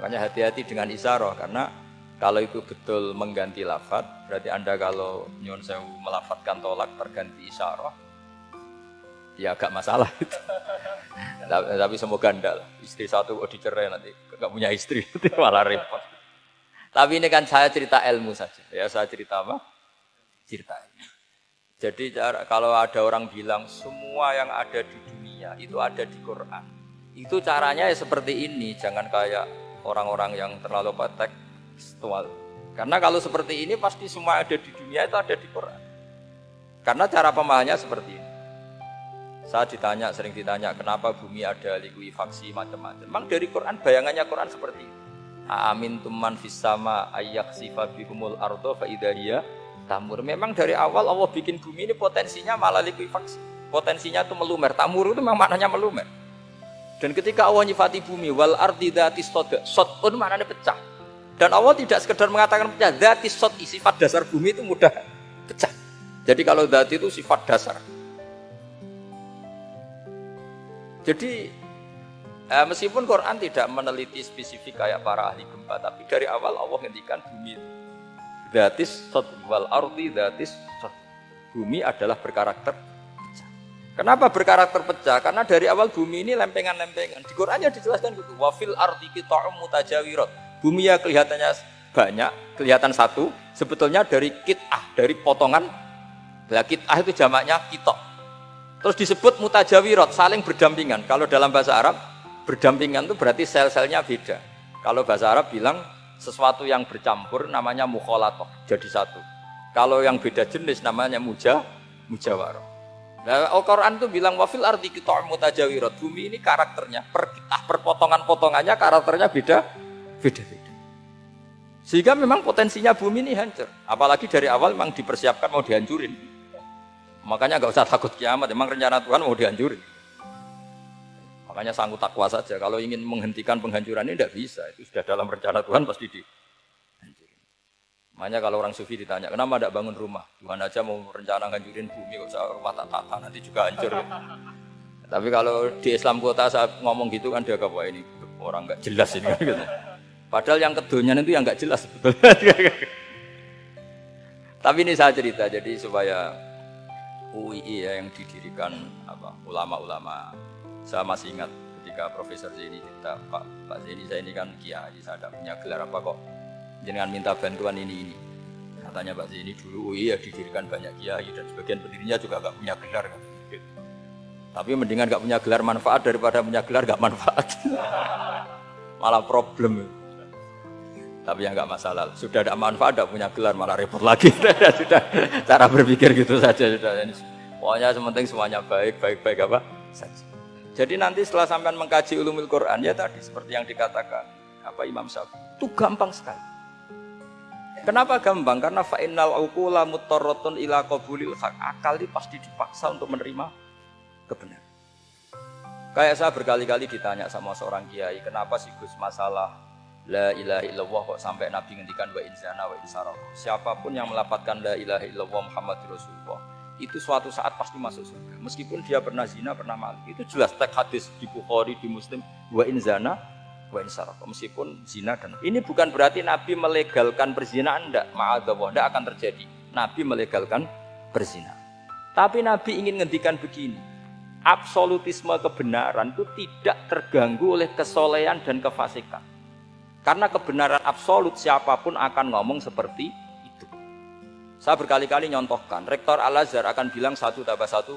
Makanya hati-hati dengan isyarah, karena kalau itu betul mengganti lafadz, berarti Anda kalau nyuwun sewu melafadzkan tolak terganti isyarah, ya agak masalah itu. Tapi semoga enggak lah. Istri satu kok dicerai nanti enggak punya istri, malah repot. Tapi ini kan saya cerita ilmu saja. Ya saya cerita apa? Cerita ilmu. Jadi kalau ada orang bilang semua yang ada di dunia itu ada di Quran, itu caranya ya seperti ini. Jangan kayak orang-orang yang terlalu tekstual. Karena kalau seperti ini pasti semua ada di dunia itu ada di Quran. Karena cara pemahamannya seperti ini. Saya sering ditanya kenapa bumi ada likuifaksi macam-macam. Memang dari Quran, bayangannya Quran seperti itu. Amin tuman fis sama ayyaksifa bihumul ardo fa idza hiya tamur. Memang dari awal Allah bikin bumi ini potensinya malah likuifaksi. Potensinya itu melumer. Tamur itu memang maknanya melumer. Dan ketika Allah nyifati bumi wal ardi dzatis sodun maknanya pecah. Dan Allah tidak sekedar mengatakan pecah, dzatis sod, sifat dasar bumi itu mudah pecah. Jadi kalau dzat itu sifat dasar. Jadi meskipun Quran tidak meneliti spesifik kayak para ahli gempa, tapi dari awal Allah ngendikan bumi dzatis sod wal ardi dzatis sod. Bumi adalah berkarakter pecah. Kenapa berkarakter pecah? Karena dari awal bumi ini lempengan-lempengan. Di Qurannya dijelaskan gitu. Wa fil ardi qita'um mutajawirat. Bumi ya kelihatannya banyak, kelihatan satu, sebetulnya dari qit'ah, dari potongan. Nah, qit'ah itu jamaknya qita'. Terus disebut mutajawirat, saling berdampingan. Kalau dalam bahasa Arab, berdampingan itu berarti sel-selnya beda. Kalau bahasa Arab bilang sesuatu yang bercampur namanya mukhalatoh, jadi satu. Kalau yang beda jenis namanya mujawarah. Nah, Al-Quran itu bilang wafil ardi qita'um mutajawirat. Bumi ini karakternya, per potongan-potongannya karakternya beda. Sehingga memang potensinya bumi ini hancur. Apalagi dari awal memang dipersiapkan mau dihancurin. Makanya nggak usah takut kiamat, memang rencana Tuhan mau dihancurin. Makanya sanggup takwa saja. Kalau ingin menghentikan penghancuran ini tidak bisa. Itu sudah dalam rencana Tuhan pasti dihancurin. Makanya kalau orang sufi ditanya, kenapa tidak bangun rumah? Tuhan aja mau rencana menghancurin bumi, kok usah rumah tak tata nanti juga hancur. Tapi kalau di Islam kota saya ngomong gitu kan dia wah ini orang nggak jelas ini. Gitu. Padahal yang kedonyan itu yang nggak jelas sebetulnya. Tapi ini saya cerita jadi supaya UII ya, yang didirikan ulama-ulama. Saya masih ingat ketika Profesor Zaini cerita, Pak Zaini, saya ini kan kiai, saya tidak punya gelar apa kok jangan minta bantuan ini. Katanya Pak Zaini dulu UII ya didirikan banyak kiai dan sebagian pendirinya juga nggak punya gelar kan. Tapi mendingan nggak punya gelar manfaat daripada punya gelar nggak manfaat. Malah problem. Tapi ya nggak masalah. Sudah ada manfaat, tidak punya gelar malah repot lagi. Sudah cara berpikir gitu saja. Sudah. Pokoknya sementing semuanya baik apa saja. Jadi nanti setelah sampean mengkaji ulumul Quran ya tadi seperti yang dikatakan Imam Syafi'i itu gampang sekali. Kenapa gampang? Karena fa'innal uqula muttarratun ila qabulil haq. Akal ini pasti dipaksa untuk menerima kebenaran. Kayak saya berkali-kali ditanya sama seorang kiai, kenapa sih Gus masalah la ilaha illallah kok sampai Nabi ngendikan wa inzana wa insarah. Siapapun yang melafadzkan la ilaha illallah Muhammadur Rasulullah itu suatu saat pasti masuk surga. Meskipun dia pernah zina, pernah maling. Itu jelas teks hadis di Bukhari, di Muslim, wa inzana wa insarah. Meskipun zina dan ini bukan berarti Nabi melegalkan perzinahan, enggak, ma'adzallah, enggak akan terjadi. Nabi melegalkan perzinahan. Tapi Nabi ingin ngendikan begini. Absolutisme kebenaran itu tidak terganggu oleh kesolehan dan kefasikan. Karena kebenaran absolut siapapun akan ngomong seperti itu. Saya berkali-kali nyontohkan, Rektor Al-Azhar akan bilang 1 tambah 1,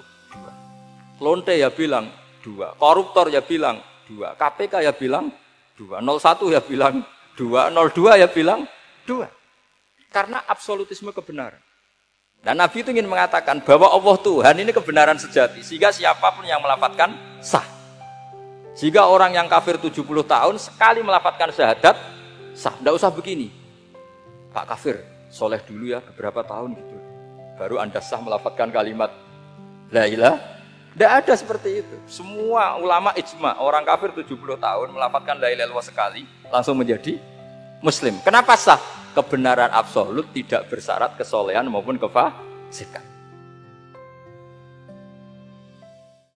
2. Lonte ya bilang 2, koruptor ya bilang 2, KPK ya bilang 2, 01 ya bilang 2, 02 ya bilang 2. Karena absolutisme kebenaran. Dan Nabi itu ingin mengatakan bahwa Allah Tuhan ini kebenaran sejati. Sehingga siapapun yang melafadzkan sah. Jika orang yang kafir 70 tahun sekali melafadzkan syahadat sah, tidak usah begini. Pak kafir, soleh dulu ya beberapa tahun gitu. Baru Anda sah melafadzkan kalimat la ilaha. Tidak ada seperti itu. Semua ulama ijma, orang kafir 70 tahun melafadzkan la ilaha illallah sekali langsung menjadi muslim. Kenapa sah? Kebenaran absolut tidak bersyarat kesolehan maupun kefasikan.